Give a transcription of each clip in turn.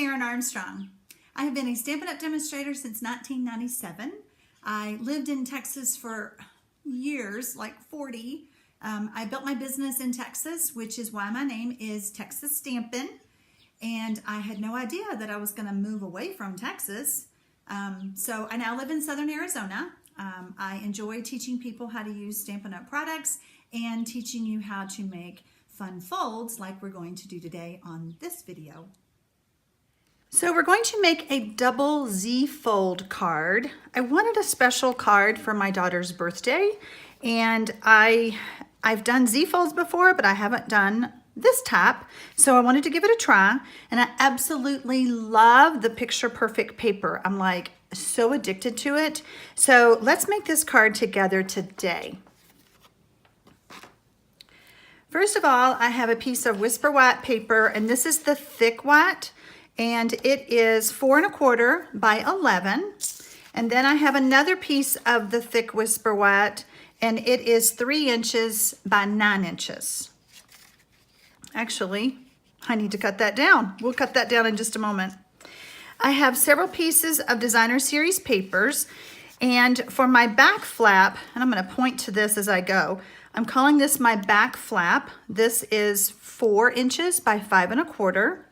Sharon Armstrong. I have been a Stampin' Up! Demonstrator since 1997. I lived in Texas for years, like 40. I built my business in Texas, which is why my name is TxStampin. And I had no idea that I was going to move away from Texas. So I now live in Southern Arizona. I enjoy teaching people how to use Stampin' Up! Products and teaching you how to make fun folds like we're going to do today on this video. So we're going to make a double Z fold card. I wanted a special card for my daughter's birthday, and I've done Z folds before, but I haven't done this type, so I wanted to give it a try, and I absolutely love the picture perfect paper. I'm like so addicted to it. So let's make this card together today. First of all, I have a piece of Whisper White paper, and this is the thick white, and it is 4 1/4 by 11. And then I have another piece of the thick Whisper White, and it is 3 inches by 9 inches. Actually, I need to cut that down. We'll cut that down in just a moment. I have several pieces of Designer Series papers, and for my back flap, and I'm going to point to this as I go, I'm calling this my back flap. This is 4 inches by 5 1/4.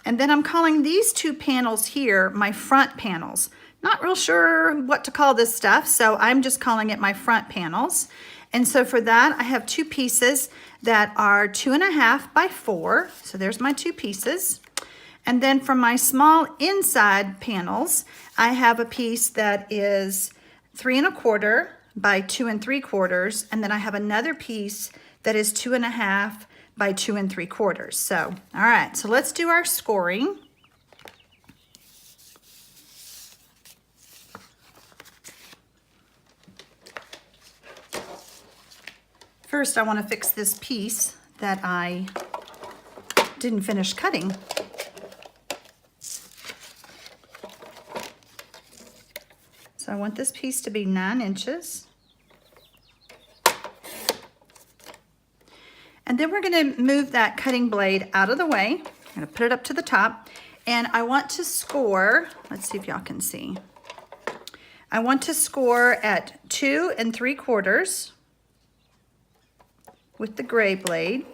And then I'm calling these two panels here my front panels. Not real sure what to call this stuff, so I'm just calling it my front panels. And so for that, I have two pieces that are 2 1/2 by 4. So there's my two pieces. And then for my small inside panels, I have a piece that is 3 1/4 by 2 3/4. And then I have another piece that is 2 1/2 by 2 3/4. So, all right, so let's do our scoring. First, I want to fix this piece that I didn't finish cutting. So I want this piece to be 9 inches. And then we're going to move that cutting blade out of the way. I'm going to put it up to the top. And I want to score, let's see if y'all can see. I want to score at 2 3/4 with the gray blade.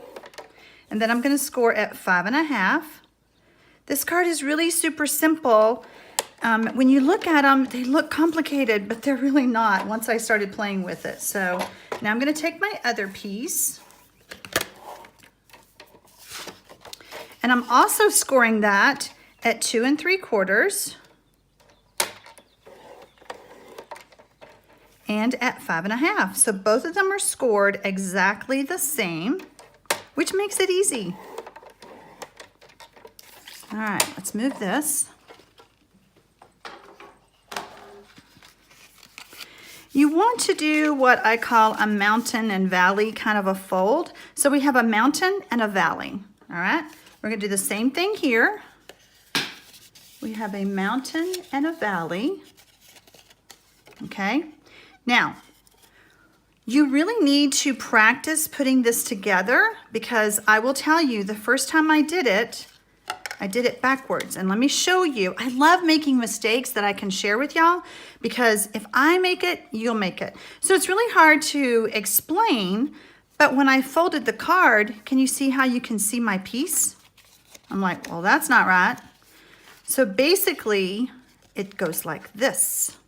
And then I'm going to score at 5 1/2. This card is really super simple. When you look at them, they look complicated, but they're really not once I started playing with it. So now I'm going to take my other piece. And I'm also scoring that at 2 3/4 and at 5 1/2. So both of them are scored exactly the same, which makes it easy. All right, let's move this. You want to do what I call a mountain and valley kind of a fold. So we have a mountain and a valley, all right? We're going to do the same thing here. We have a mountain and a valley. Okay. Now, you really need to practice putting this together, because I will tell you the first time I did it backwards. And let me show you. I love making mistakes that I can share with y'all, because if I make it, you'll make it. So it's really hard to explain, but when I folded the card, can you see how you can see my piece? I'm like, well, that's not right. So basically, it goes like this.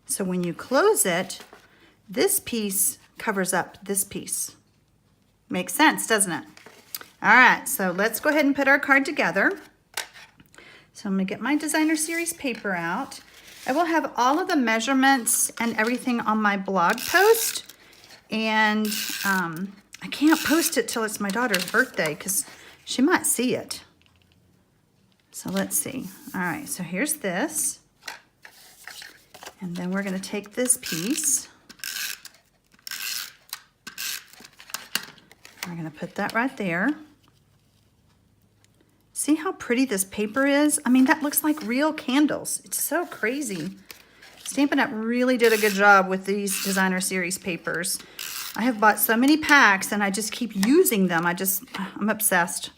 So when you close it, this piece covers up this piece. Makes sense, doesn't it? All right, so let's go ahead and put our card together. So I'm gonna get my Designer Series paper out. I will have all of the measurements and everything on my blog post. And I can't post it till it's my daughter's birthday because she might see it. So let's see. All right, so here's this. And then we're gonna take this piece. We're gonna put that right there. See how pretty this paper is? I mean, that looks like real candles. It's so crazy. Stampin' Up! Really did a good job with these Designer Series papers. I have bought so many packs and I just keep using them. I'm obsessed.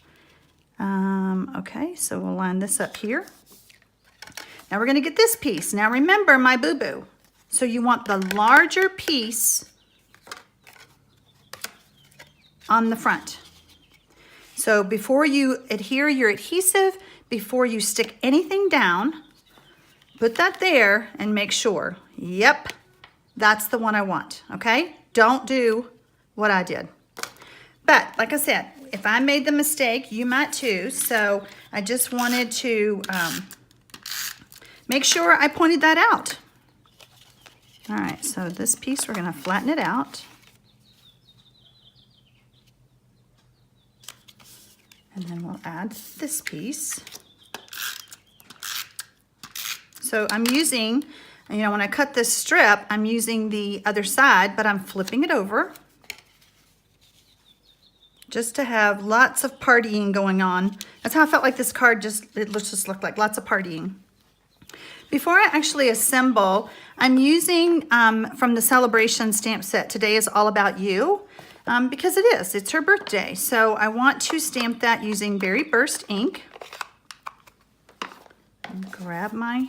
Okay, so we'll line this up here. Now we're gonna get this piece. Now remember my boo-boo. So you want the larger piece on the front. So before you adhere your adhesive, before you stick anything down, put that there and make sure, yep, that's the one I want, okay? Don't do what I did. But like I said, if I made the mistake, you might too. So I just wanted to make sure I pointed that out. All right, so this piece, we're gonna flatten it out. And then we'll add this piece. So I'm using, you know, when I cut this strip, I'm using the other side, but I'm flipping it over just to have lots of partying going on. That's how I felt like this card it just looked like lots of partying. Before I actually assemble, I'm using from the Celebration stamp set, Today is All About You, because it's her birthday. So I want to stamp that using Berry Burst ink. And grab my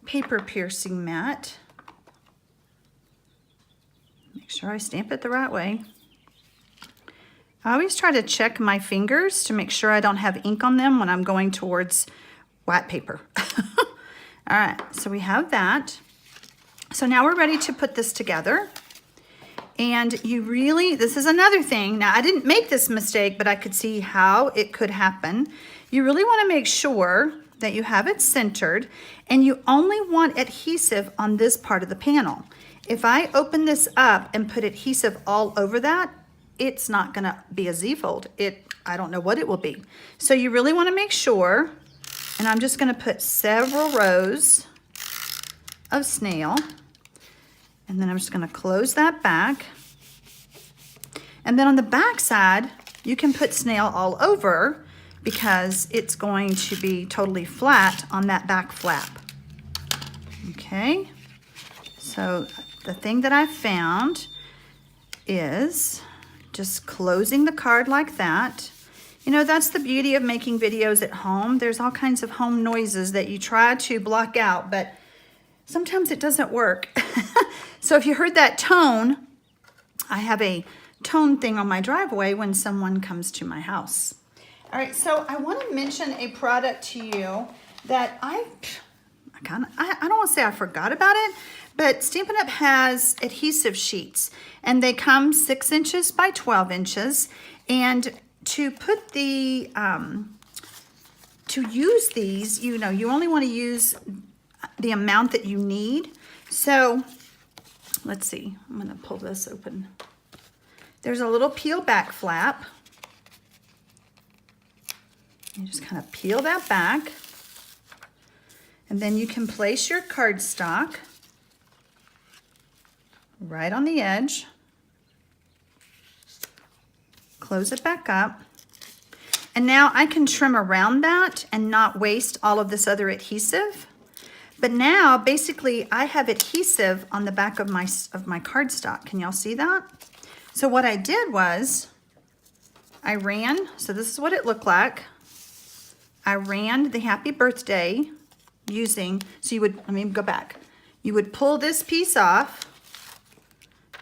paper piercing mat. Make sure I stamp it the right way. I always try to check my fingers to make sure I don't have ink on them when I'm going towards white paper. All right, so we have that. So now we're ready to put this together. And this is another thing. Now I didn't make this mistake, but I could see how it could happen. You really want to make sure that you have it centered, and you only want adhesive on this part of the panel. If I open this up and put adhesive all over that, it's not gonna be a Z-fold. I don't know what it will be. So you really wanna make sure, and I'm just gonna put several rows of snail, and then I'm just gonna close that back. And then on the back side, you can put snail all over because it's going to be totally flat on that back flap. Okay, so the thing that I found is just closing the card like that. You know, that's the beauty of making videos at home. There's all kinds of home noises that you try to block out, but sometimes it doesn't work. So if you heard that tone, I have a tone thing on my driveway when someone comes to my house. All right, so I want to mention a product to you that I don't want to say I forgot about it, but Stampin' Up! Has adhesive sheets, and they come 6 inches by 12 inches. And to put to use these, you know, you only want to use the amount that you need. So let's see, I'm going to pull this open. There's a little peel back flap. You just kind of peel that back. And then you can place your cardstock right on the edge. Close it back up. And now I can trim around that and not waste all of this other adhesive. But now basically I have adhesive on the back of my cardstock. Can y'all see that? So what I did was so this is what it looked like. I ran the happy birthday so you would, let me go back. You would pull this piece off.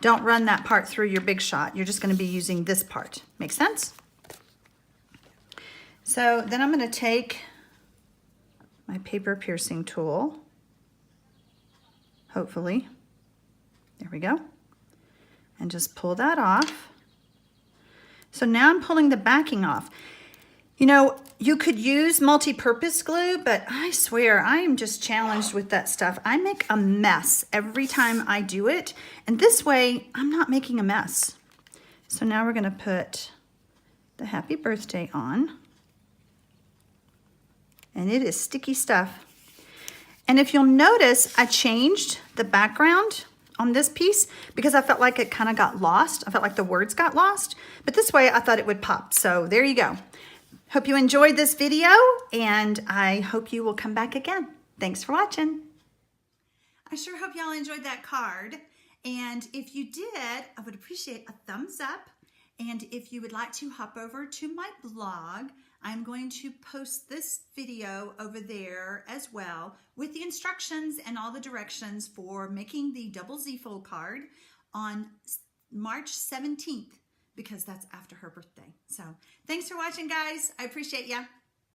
Don't run that part through your big shot. You're just going to be using this part. Make sense? So then I'm going to take my paper piercing tool. Hopefully. There we go. And just pull that off. So now I'm pulling the backing off. You know, you could use multi-purpose glue, but I swear I am just challenged with that stuff. I make a mess every time I do it, and this way I'm not making a mess. So now we're gonna put the happy birthday on, and it is sticky stuff. And if you'll notice, I changed the background on this piece because I felt like it kind of got lost. I felt like the words got lost, but this way I thought it would pop. So there you go. Hope you enjoyed this video, and I hope you will come back again. Thanks for watching. I sure hope y'all enjoyed that card. And if you did, I would appreciate a thumbs up And if you would like to hop over to my blog, I'm going to post this video over there as well with the instructions and all the directions for making the double Z fold card on March 17th, because that's after her birthday. So thanks for watching, guys. I appreciate ya.